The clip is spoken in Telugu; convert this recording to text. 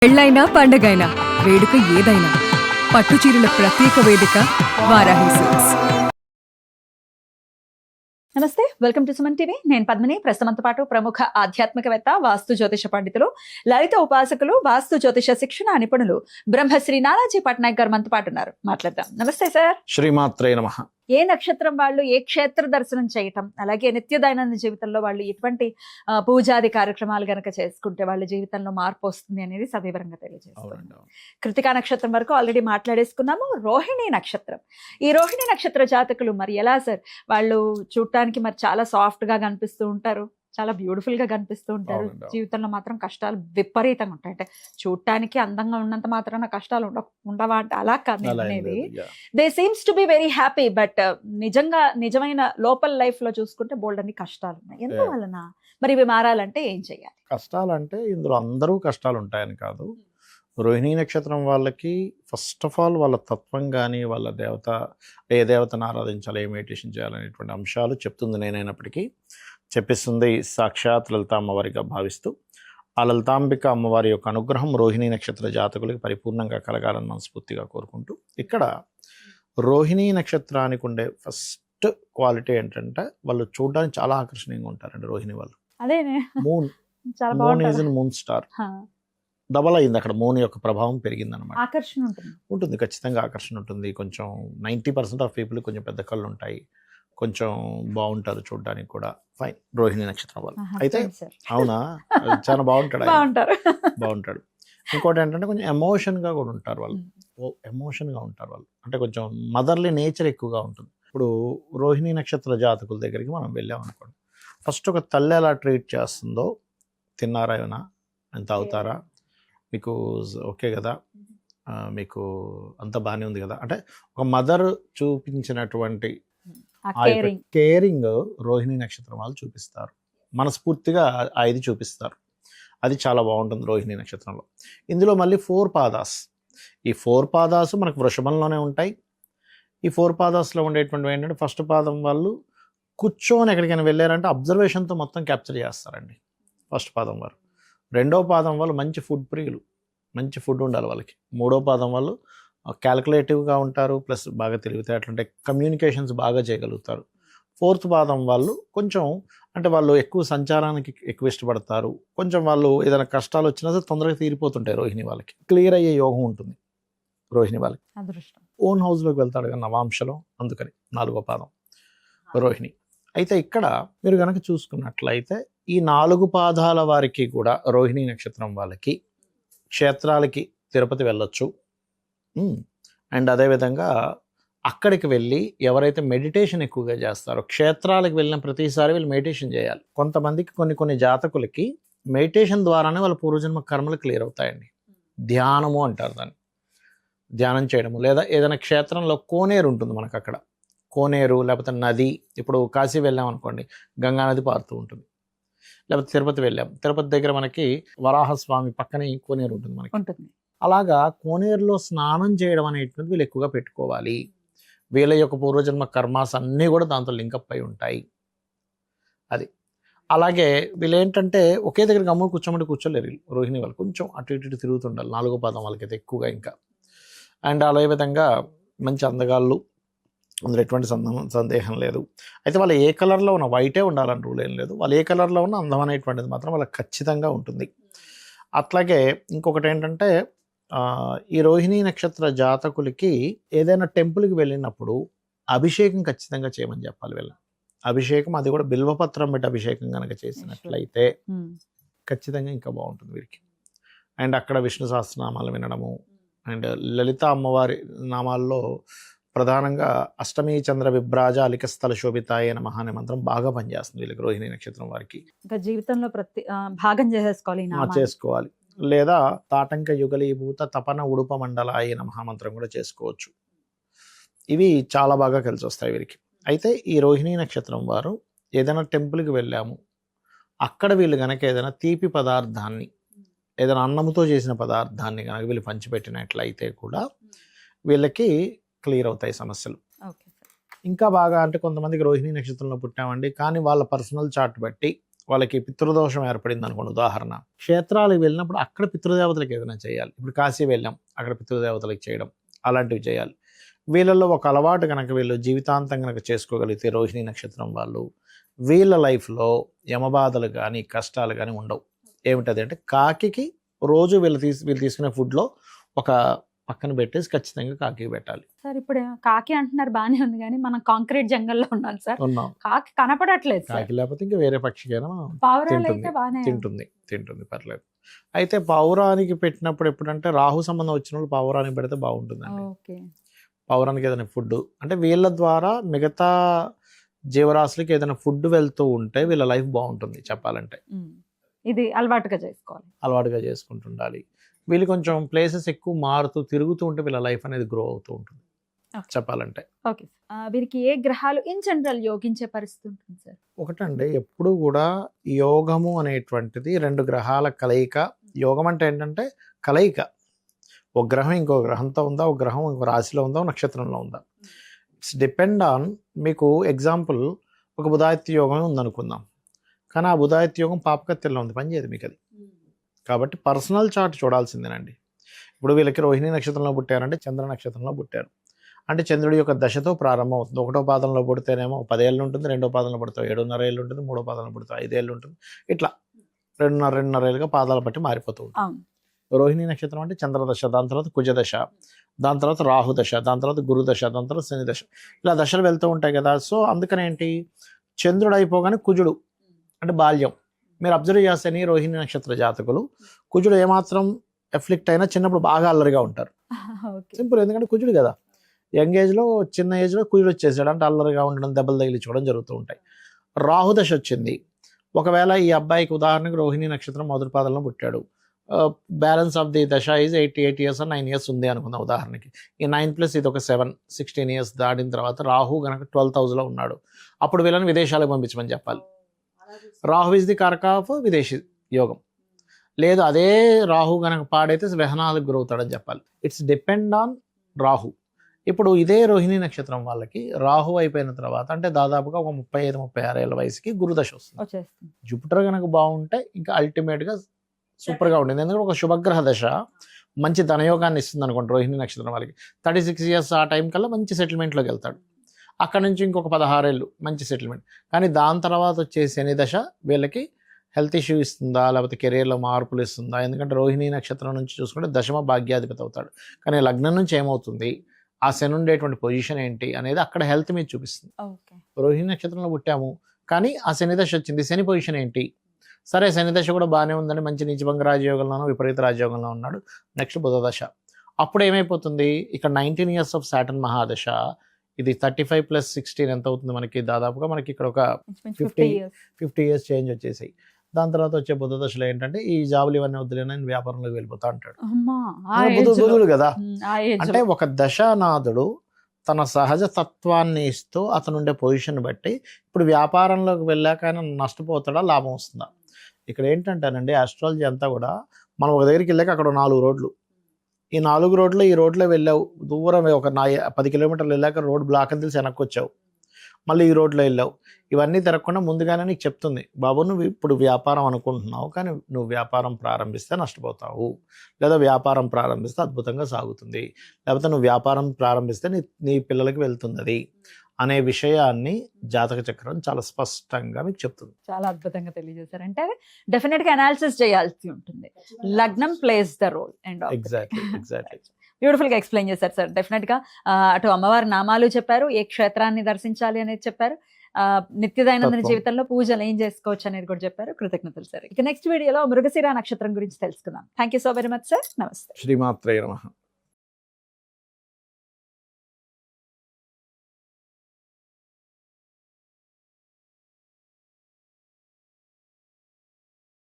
పెళ్ళైనా పండగైనా వేడుక ఏదైనా పట్టుచీరల ప్రత్యేక వేదిక వారాహి సిల్క్స్. నమస్తే, వెల్కమ్ టు సుమన్ టీవీ. నేను పద్మిని. ప్రస్తుతంతో పాటు ప్రముఖ ఆధ్యాత్మికవేత్త, వాస్తు జ్యోతిష పండితులు, లలిత ఉపాసకులు, వాస్తు జ్యోతిష శిక్షణ నిపుణులు బ్రహ్మశ్రీ నానాజీ పట్నాయక్ గారు మనతో పాటు ఉన్నారు. మాట్లాడదాం. నమస్తే సార్. శ్రీమాత్రే నమః. ఏ నక్షత్రం వాళ్ళు ఏ క్షేత్ర దర్శనం చేయటం, అలాగే నిత్య దైనందిన జీవితంలో వాళ్ళు ఎటువంటి పూజాది కార్యక్రమాలు గనక చేసుకుంటే వాళ్ళ జీవితంలో మార్పు వస్తుంది అనేది సవివరంగా తెలియజేస్తాం. కృతికా నక్షత్రం వరకు ఆల్రెడీ మాట్లాడేసుకున్నాము. రోహిణి నక్షత్రం, ఈ రోహిణి నక్షత్ర జాతకులు మరి ఎలా సార్? వాళ్ళు చూడటానికి మరి చాలా సాఫ్ట్ గా కనిపిస్తూ ఉంటారు, చాలా బ్యూటిఫుల్ గా కనిపిస్తూ ఉంటారు. జీవితంలో మాత్రం కష్టాలు విపరీతంగా ఉంటాయి. అంటే చూడటానికి అందంగా ఉన్నంత మాత్రాన కష్టాలు ఉండవా అంటే అలా కాదు అనేది. They seems to be very happy, but నిజమైన లోపల లైఫ్ లో చూసుకుంటే బోల్డ్ అన్ని కష్టాలు ఉన్నాయి. ఎందువలన మరి ఇవి మారాలంటే ఏం చెయ్యాలి? కష్టాలు అంటే ఇందులో అందరూ కష్టాలు ఉంటాయని కాదు. రోహిణీ నక్షత్రం వాళ్ళకి ఫస్ట్ ఆఫ్ ఆల్ వాళ్ళ తత్వం కానీ, వాళ్ళ దేవత, ఏ దేవతను ఆరాధించాలి, ఏ మెడిటేషన్ చేయాలనేటువంటి అంశాలు చెప్తుంది నేనైనప్పటికీ, చెప్పిస్తుంది సాక్షాత్ లలిత అమ్మవారిగా భావిస్తూ, ఆ లలితాంబిక అమ్మవారి యొక్క అనుగ్రహం రోహిణీ నక్షత్ర జాతకులకి పరిపూర్ణంగా కలగాలని మనస్ఫూర్తిగా కోరుకుంటూ, ఇక్కడ రోహిణీ నక్షత్రానికి ఉండే ఫస్ట్ క్వాలిటీ ఏంటంటే వాళ్ళు చూడడానికి చాలా ఆకర్షణీయంగా ఉంటారండి. రోహిణి వాళ్ళు moon is moon star, double అయింది అక్కడ. మూన్ యొక్క ప్రభావం పెరిగింది అనమాట. ఆకర్షణ ఉంటుంది, ఖచ్చితంగా ఆకర్షణ ఉంటుంది. కొంచెం 90% ఆఫ్ పీపుల్ కొంచెం పెద్ద కళ్ళు ఉంటాయి, కొంచెం బాగుంటారు చూడడానికి కూడా. ఫైన్, రోహిణి నక్షత్రం వాళ్ళు అయితే అవునా, చాలా బాగుంటాడు, బాగుంటాడు. ఇంకోటి ఏంటంటే కొంచెం ఎమోషన్గా కూడా ఉంటారు వాళ్ళు, ఎమోషన్గా ఉంటారు వాళ్ళు. అంటే కొంచెం మదర్లీ నేచర్ ఎక్కువగా ఉంటుంది. ఇప్పుడు రోహిణి నక్షత్ర జాతకుల దగ్గరికి మనం వెళ్ళాం అనుకోండి, ఫస్ట్ ఒక తల్లి ఎలా ట్రీట్ చేస్తుందో, తిన్నారా ఏమైనా, ఎంత అవుతారా, మీకు ఓకే కదా, మీకు అంత బాగానే ఉంది కదా, అంటే ఒక మదర్ చూపించినటువంటి కేరింగ్ రోహిణి నక్షత్రం వాళ్ళు చూపిస్తారు. మనస్ఫూర్తిగా ఇది చూపిస్తారు. అది చాలా బాగుంటుంది రోహిణి నక్షత్రంలో. ఇందులో మళ్ళీ 4 పాదాస్, ఈ 4 పాదాసు మనకు వృషభంలోనే ఉంటాయి. ఈ 4 పాదాస్లో ఉండేటువంటి ఏంటంటే, ఫస్ట్ పాదం వాళ్ళు కూర్చొని ఎక్కడికైనా వెళ్ళారంటే అబ్జర్వేషన్తో మొత్తం క్యాప్చర్ చేస్తారండి ఫస్ట్ పాదం వారు. రెండో పాదం వాళ్ళు మంచి ఫుడ్ ప్రియులు, మంచి ఫుడ్ ఉండాలి వాళ్ళకి. మూడో పాదం వాళ్ళు క్యాల్కులేటివ్గా ఉంటారు, ప్లస్ బాగా తెలివితేటలుంటే కమ్యూనికేషన్స్ బాగా చేయగలుగుతారు. 4th పాదం వాళ్ళు కొంచెం అంటే వాళ్ళు ఎక్కువ సంచారానికి ఎక్కువ ఇష్టపడతారు. కొంచెం వాళ్ళు ఏదైనా కష్టాలు వచ్చినా సరే తొందరగా తీరిపోతుంటాయి. రోహిణి వాళ్ళకి క్లియర్ అయ్యే యోగం ఉంటుంది. రోహిణి వాళ్ళకి ఓన్ హౌస్లోకి వెళ్తాడు కదా నవాంశలో, అందుకని 4వ పాదం రోహిణి. అయితే ఇక్కడ మీరు కనుక చూసుకున్నట్లయితే ఈ 4 పాదాల వారికి కూడా, రోహిణి నక్షత్రం వాళ్ళకి క్షేత్రాలకి తిరుపతి వెళ్ళొచ్చు. అండ్ అదేవిధంగా అక్కడికి వెళ్ళి ఎవరైతే మెడిటేషన్ ఎక్కువగా చేస్తారో, క్షేత్రాలకు వెళ్ళిన ప్రతిసారి వీళ్ళు మెడిటేషన్ చేయాలి. కొంతమందికి కొన్ని జాతకులకి మెడిటేషన్ ద్వారానే వాళ్ళ పూర్వజన్మ కర్మలు క్లియర్ అవుతాయండి. ధ్యానము అంటారు దాన్ని, ధ్యానం చేయడము. లేదా ఏదైనా క్షేత్రంలో కోనేరు ఉంటుంది మనకు, అక్కడ కోనేరు లేకపోతే నది. ఇప్పుడు కాశీ వెళ్ళాం అనుకోండి, గంగా నది పారుతూ ఉంటుంది. లేకపోతే తిరుపతి వెళ్ళాం, తిరుపతి దగ్గర మనకి వరాహస్వామి పక్కనే కోనేరు ఉంటుంది మనకి. అలాగా కోనేరులో స్నానం చేయడం అనేటువంటిది వీళ్ళు ఎక్కువగా పెట్టుకోవాలి. వీళ్ళ యొక్క పూర్వజన్మ కర్మాస్ అన్నీ కూడా దాంతో లింకప్ అయి ఉంటాయి. అది అలాగే వీళ్ళు ఏంటంటే ఒకే దగ్గర గమ్మున కూర్చోమంటే కూర్చోలేరు. రోహిణి వాళ్ళు కొంచెం అటు ఇటు తిరుగుతుండాలి, 4వ పాదం వాళ్ళకైతే ఎక్కువగా ఇంకా. అండ్ అదే విధంగా మంచి అందగాళ్ళు, అందులో ఎటువంటి సందేహం లేదు. అయితే వాళ్ళు ఏ కలర్లో ఉన్న, వైటే ఉండాలని రూల్ ఏం లేదు. వాళ్ళు ఏ కలర్లో ఉన్న అందం అనేటువంటిది మాత్రం వాళ్ళకి ఖచ్చితంగా ఉంటుంది. అట్లాగే ఇంకొకటి ఏంటంటే, ఈ రోహిణి నక్షత్ర జాతకులకి ఏదైనా టెంపుల్కి వెళ్ళినప్పుడు అభిషేకం ఖచ్చితంగా చేయమని చెప్పాలి వీళ్ళని. అభిషేకం, అది కూడా బిల్వపత్రం పెట్టి అభిషేకం కనుక చేసినట్లయితే ఖచ్చితంగా ఇంకా బాగుంటుంది వీరికి. అండ్ అక్కడ విష్ణు సహస్రనామాలు వినడము, అండ్ లలిత అమ్మవారి నామాల్లో ప్రధానంగా అష్టమి చంద్ర విభ్రాజ అలిక స్థల శోభితాయ నమః అనే మంత్రం బాగా పనిచేస్తుంది వీళ్ళకి, రోహిణి నక్షత్రం వారికి. జీవితంలో ప్రతి భాగం చేసుకోవాలి. లేదా తాటంక యుగలీభూత తపన ఉడుప మండలాయ నమః మంత్రం కూడా చేసుకోవచ్చు. ఇవి చాలా బాగా కలిసి వస్తాయి వీరికి. అయితే ఈ రోహిణి నక్షత్రం వారు ఏదైనా టెంపుల్కి వెళ్ళాము, అక్కడ వీళ్ళు కనుక ఏదైనా తీపి పదార్థాన్ని, ఏదైనా అన్నముతో చేసిన పదార్థాన్ని కనుక వీళ్ళు పంచిపెట్టినట్లయితే కూడా వీళ్ళకి క్లియర్ అవుతాయి సమస్యలు. ఇంకా బాగా అంటే కొంతమందికి రోహిణి నక్షత్రంలో పుట్టామండి, కానీ వాళ్ళ పర్సనల్ చార్ట్ బట్టి వాళ్ళకి పితృదోషం ఏర్పడింది అనుకోండి, ఉదాహరణ క్షేత్రాలకు వెళ్ళినప్పుడు అక్కడ పితృదేవతలకు ఏదైనా చేయాలి. ఇప్పుడు కాశీ వెళ్ళాం, అక్కడ పితృదేవతలకు చేయడం అలాంటివి చేయాలి. వీళ్ళల్లో ఒక అలవాటు కనుక వీళ్ళు జీవితాంతం కనుక చేసుకోగలిగితే రోహిణి నక్షత్రం వాళ్ళు, వీళ్ళ లైఫ్లో యమబాధలు కానీ కష్టాలు కానీ ఉండవు. ఏమిటది అంటే కాకికి రోజు వీళ్ళు తీసుకునే ఫుడ్లో ఒక పక్కన పెట్టేసి ఖచ్చితంగా కాకి పెట్టాలి. సార్ ఇప్పుడు కాకి అంటున్నారు బానే ఉంది, కానీ మనం కాంక్రీట్ జంగల్లో ఉన్నాం సార్, ఉన్నాం, కాకి కనపడట్లేదు సార్. కాకి లేకపోతే ఇంకా వేరే పక్షికైనా పావురాలు అయితే బానే తింటుంది పర్లేదు. అయితే పావురానికి పెట్టినప్పుడు ఎప్పుడంటే రాహు సంబంధం వచ్చిన వాళ్ళు పావురానికి పెడితే బాగుంటుందండి. ఓకే, పావురానికి ఏదైనా ఫుడ్ అంటే వీళ్ళ ద్వారా మిగతా జీవరాశులకి ఏదైనా ఫుడ్ వెళ్తూ ఉంటే వీళ్ళ లైఫ్ బాగుంటుంది చెప్పాలంటే. ఇది అలవాటుగా చేసుకోవాలి, అలవాటుగా చేసుకుంటుండాలి. వీళ్ళు కొంచెం ప్లేసెస్ ఎక్కువ మారుతూ తిరుగుతూ ఉంటే వీళ్ళ లైఫ్ అనేది గ్రో అవుతూ ఉంటుంది చెప్పాలంటే. ఓకే, వీరికి ఏ గ్రహాలు ఇన్ జనరల్ యోగించే పరిస్థితి ఉంటుంది సార్? ఒకటండి, ఎప్పుడు కూడా యోగము అనేటువంటిది రెండు గ్రహాల కలయిక. యోగం అంటే ఏంటంటే కలయిక. ఒక గ్రహం ఇంకో గ్రహంతో ఉందా, ఒక గ్రహం ఇంకో రాశిలో ఉందా, ఒక నక్షత్రంలో ఉందా. ఇట్స్ డిపెండ్ ఆన్, మీకు ఎగ్జాంపుల్ ఒక బుధాదిత్య యోగం ఉందనుకుందాం, కానీ ఆ బుధాదిత్య యోగం పాపకత్యంలో ఉంది, పనిచేయదు మీకు అది. కాబట్టి పర్సనల్ చార్ట్ చూడాల్సిందేనండి. ఇప్పుడు వీళ్ళకి రోహిణి నక్షత్రంలో పుట్టారంటే చంద్ర నక్షత్రంలో పుట్టారు అంటే చంద్రుడి యొక్క దశతో ప్రారంభం అవుతుంది. ఒకటో పాదంలో పుడితేనేమో 10 ఏళ్ళు ఉంటుంది, రెండో పాదంలో పుడితే 7.5 ఏళ్ళు ఉంటుంది, మూడో పాదంలో పుడితే 5 ఏళ్ళు ఉంటుంది. ఇట్లా 2.5 ఏళ్ళుగా పాదాలు బట్టి మారిపోతూ ఉంటుంది. రోహిణి నక్షత్రం అంటే చంద్రదశ, దాని తర్వాత కుజదశ, దాని తర్వాత రాహుదశ, దాని తర్వాత గురుదశ, దాని తర్వాత శని దశ, ఇలా దశలు వెళ్తూ ఉంటాయి కదా. సో అందుకని ఏంటి, చంద్రుడు అయిపోగానే కుజుడు అంటే బాల్యం. మీరు అబ్జర్వ్ చేస్తేనే రోహిణి నక్షత్ర జాతకులు కుజుడు ఏమాత్రం ఎఫ్లిక్ట్ అయినా చిన్నప్పుడు బాగా అల్లరిగా ఉంటారు. సింపుల్, ఎందుకంటే కుజుడు కదా. యంగ్ ఏజ్లో చిన్న ఏజ్లో కుజుడు వచ్చేసాడు అంటే అల్లరిగా ఉండడం, దెబ్బలు తగిలించుకోవడం జరుగుతూ ఉంటాయి. రాహుదశ వచ్చింది, ఒకవేళ ఈ అబ్బాయికి ఉదాహరణకు రోహిణి నక్షత్రం మొదటి పాదంలో పుట్టాడు, బ్యాలెన్స్ ఆఫ్ ది దశ ఈజ్ 88 ఇయర్స్ 9 ఇయర్స్ ఉంది అనుకుందాం ఉదాహరణకి. ఈ 9+ ఇది ఒక 7, 16 ఇయర్స్ దాటిన తర్వాత రాహు కనుక 12th హౌస్లో ఉన్నాడు, అప్పుడు వీళ్ళని విదేశాలకు పంపించమని చెప్పాలి. రాహు ఇస్ ది కారక ఆఫ్ విదేశీ యోగం. లేదు అదే రాహు కనుక పాడైతే వ్యసనాలకు గురవుతాడని చెప్పాలి. It's depend on Rahu. ఇప్పుడు ఇదే రోహిణి నక్షత్రం వాళ్ళకి రాహు అయిపోయిన తర్వాత అంటే దాదాపుగా ఒక 35-36 ఏళ్ళ వయసుకి గురుదశ వస్తుంది. జూపిటర్ కనుక బాగుంటే ఇంకా అల్టిమేట్గా సూపర్గా ఉంటుంది. ఎందుకంటే ఒక శుభగ్రహ దశ మంచి ధనయోగాన్ని ఇస్తుంది అనుకోండి రోహిణి నక్షత్రం వాళ్ళకి. 36 ఇయర్స్ ఆ టైం కల్లా మంచి సెటిల్మెంట్లోకి వెళ్తాడు. అక్కడ నుంచి ఇంకొక 16 ఏళ్ళు మంచి సెటిల్మెంట్. కానీ దాని తర్వాత వచ్చే శని దశ వీళ్ళకి హెల్త్ ఇష్యూ ఇస్తుందా, లేకపోతే కెరీర్లో మార్పులు ఇస్తుందా. ఎందుకంటే రోహిణి నక్షత్రం నుంచి చూసుకుంటే దశమ భాగ్యాధిపతి అవుతాడు, కానీ లగ్నం నుంచి ఏమవుతుంది, ఆ శని ఉండేటువంటి పొజిషన్ ఏంటి అనేది అక్కడ హెల్త్ మీద చూపిస్తుంది. రోహిణి నక్షత్రంలో పుట్టాము కానీ ఆ శని దశ వచ్చింది, శని పొజిషన్ ఏంటి, సరే శని దశ కూడా బాగానే ఉందని మంచి నీచభంగ రాజయోగంలోనూ విపరీత రాజయోగంలో ఉన్నాడు. నెక్స్ట్ బుధ దశ, అప్పుడు ఏమైపోతుంది, ఇక్కడ 19 ఇయర్స్ ఆఫ్ సాటర్న్ మహాదశ. ఇది 35+16 ఎంత అవుతుంది మనకి, దాదాపుగా మనకి ఇక్కడ ఒక 50 ఇయర్స్ చేంజ్ వచ్చేసాయి. దాని తర్వాత వచ్చే బుధ దశలో ఏంటంటే ఈ జాబులు ఇవన్నీ వద్దులేనా వ్యాపారంలోకి వెళ్ళిపోతా అంటాడు. బుధుడు కదా. అంటే ఒక దశానాథుడు తన సహజ తత్వాన్ని ఇస్తూ అతను ఉండే పొజిషన్ బట్టి ఇప్పుడు వ్యాపారంలోకి వెళ్ళాక ఆయన నష్టపోతాడా లాభం వస్తుందా. ఇక్కడ ఏంటంటేనండి ఆస్ట్రాలజీ అంతా కూడా మనం ఒక దగ్గరికి వెళ్ళాక అక్కడ 4 రోడ్లు, ఈ 4 రోడ్లు ఈ రోడ్లో వెళ్ళావు, దూరం ఒక 10 కిలోమీటర్లు వెళ్ళాక రోడ్ బ్లాక్ అని తెలిసి వెనక్కి వచ్చావు, మళ్ళీ ఈ రోడ్లో వెళ్ళావు. ఇవన్నీ తిరగకుండా ముందుగానే నీకు చెప్తుంది, బాబు నువ్వు ఇప్పుడు వ్యాపారం అనుకుంటున్నావు కానీ నువ్వు వ్యాపారం ప్రారంభిస్తే నష్టపోతావు, లేదా వ్యాపారం ప్రారంభిస్తే అద్భుతంగా సాగుతుంది, లేకపోతే నువ్వు వ్యాపారం ప్రారంభిస్తే నీ పిల్లలకి వెళ్తుంది అది అనే విషయాన్ని జాతక చక్రం చాలా స్పష్టంగా మీకు చెప్తుంది. చాలా అద్భుతంగా తెలియజేశారు. అంటే డెఫినెట్ గా అనాలిసిస్ చేయాల్సి ఉంటుంది, లగ్నం plays the role and exactly beautiful గా ఎక్స్ప్లెయిన్ చేశారు సార్. డెఫినెట్ గా అటు అమ్మవారి నామాలు చెప్పారు, ఏ క్షేత్రాన్ని దర్శించాలి అనేది చెప్పారు, నిత్య దైనందిన జీవితంలో పూజలు ఏం చేసుకోవచ్చు అనేది కూడా చెప్పారు. కృతజ్ఞతలు సార్. ఇక నెక్స్ట్ వీడియోలో మృగశిర నక్షత్రం గురించి తెలుసుకుందాం. Thank you so very much sir. నమస్తే. శ్రీమాత్రే నమః.